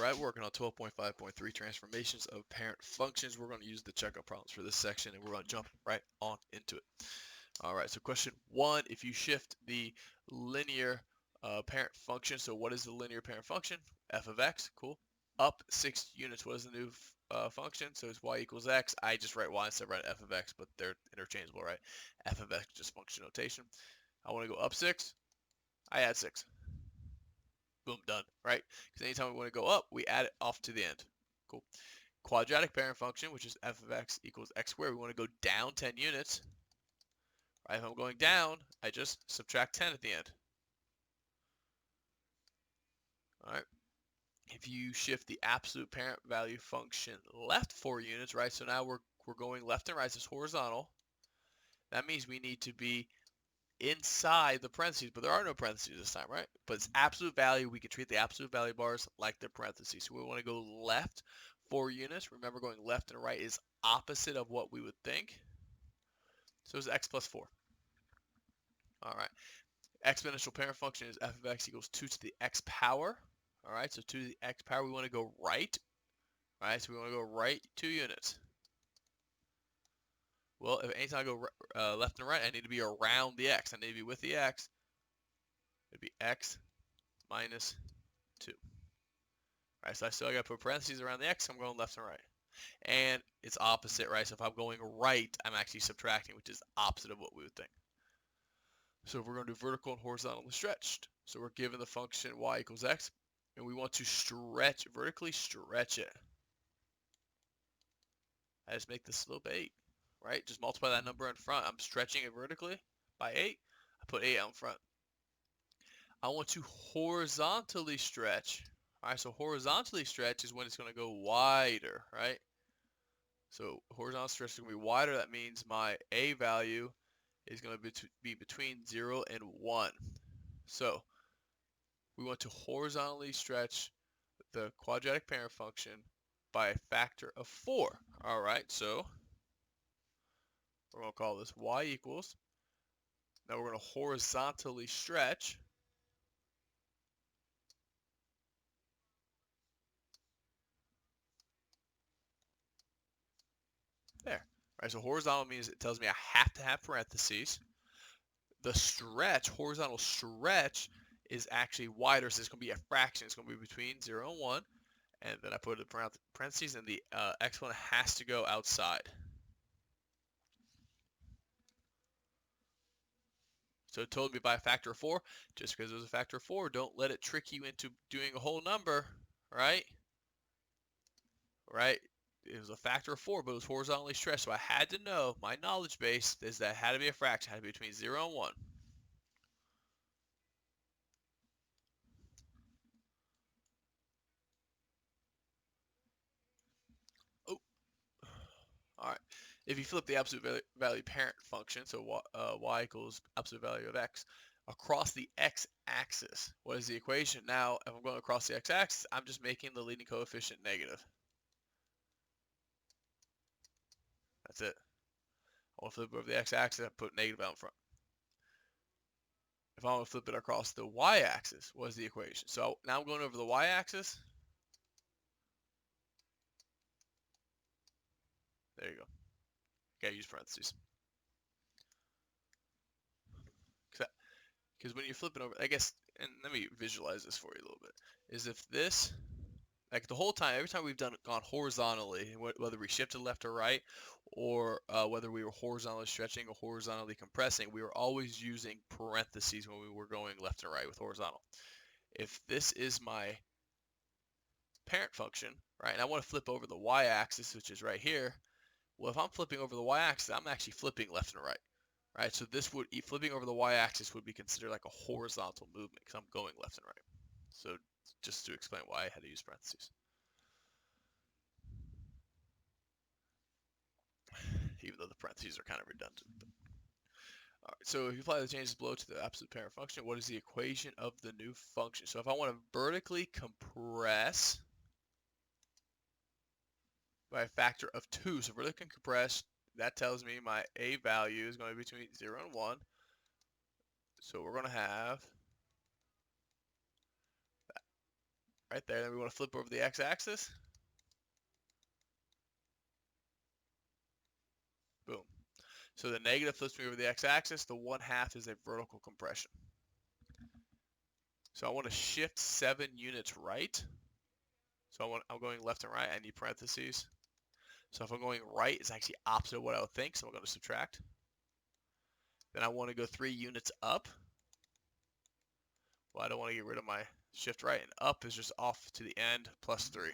Alright, working on 12.5.3 transformations of parent functions. We're going to use the checkup problems for this section and we're going to jump right on into it. Alright, so question 1, if you shift the linear parent function, so what is the linear parent function? F of x, cool. Up 6 units, what is the new function? So it's y equals x. I just write y instead of write f of x, but they're interchangeable, right? F of x, just function notation. I want to go up 6, I add 6. Boom, done, right? Because anytime we want to go up, we add it off to the end. Cool. Quadratic parent function, which is f of x equals x squared. We want to go down 10 units. Right? If I'm going down, I just subtract 10 at the end. All right. If you shift the absolute parent value function left 4 units, right? So now we're going left and right. This is horizontal. That means we need to be inside the parentheses, but there are no parentheses this time, right? But it's absolute value. We can treat the absolute value bars like they're parentheses. So we want to go left 4 units. Remember, going left and right is opposite of what we would think. So it's x plus 4. All right. Exponential parent function is f of x equals 2 to the x power. All right, so 2 to the x power, we want to go right. All right, so we want to go right 2 units. Well, if anytime I go left and right, I need to be around the x. I need to be with the x. It'd be x minus 2. All right, so I still got to put parentheses around the x. I'm going left and right. And it's opposite, right? So if I'm going right, I'm actually subtracting, which is opposite of what we would think. So if we're going to do vertical and horizontally stretched. So we're given the function y equals x, and we want to stretch, vertically stretch it. I just make the slope 8, right? Just multiply that number in front. I'm stretching it vertically by 8. I put 8 out in front. I want to horizontally stretch. All right, so horizontally stretch is when it's going to go wider, right? So horizontal stretch is going to be wider. That means my a value is going to be between 0 and 1. So we want to horizontally stretch the quadratic parent function by a factor of 4. All right, so we're going to call this y equals. Now we're going to horizontally stretch. There. Right, so horizontal means it tells me I have to have parentheses. The stretch, horizontal stretch, is actually wider, so it's going to be a fraction. It's going to be between 0 and 1. And then I put the parentheses, and the exponent has to go outside. So it told me by a factor of 4. Just because it was a factor of 4, don't let it trick you into doing a whole number, right? Right? It was a factor of 4, but it was horizontally stretched. So I had to know, my knowledge base is that it had to be a fraction. It had to be between 0 and 1. Oh, all right. If you flip the absolute value parent function, so y equals absolute value of x, across the x-axis, what is the equation? Now, if I'm going across the x-axis, I'm just making the leading coefficient negative. That's it. I want to flip it over the x-axis, I put negative out in front. If I want to flip it across the y-axis, what is the equation? So now I'm going over the y-axis. There you go. Gotta use parentheses. Because when you're flipping over, I guess, and let me visualize this for you a little bit, is if this, like the whole time, every time we've gone horizontally, whether we shifted left or right, or whether we were horizontally stretching or horizontally compressing, we were always using parentheses when we were going left and right with horizontal. If this is my parent function, right, and I want to flip over the y-axis, which is right here, well, if I'm flipping over the y-axis, I'm actually flipping left and right. Right, so this would, flipping over the y-axis would be considered like a horizontal movement because I'm going left and right. So just to explain why I had to use parentheses. Even though the parentheses are kind of redundant. But. All right, so if you apply the changes below to the absolute parent function, what is the equation of the new function? So if I want to vertically compress by a factor of 2, so vertically compress, that tells me my a value is going to be between 0 and 1. So we're going to have right there. Then we want to flip over the x-axis. Boom. So the negative flips me over the x-axis. The 1/2 is a vertical compression. So I want to shift 7 units right. So I'm going left and right. I need parentheses. So if I'm going right, it's actually opposite of what I would think. So I'm going to subtract. Then I want to go 3 units up. Well, I don't want to get rid of my shift right. And up is just off to the end plus 3.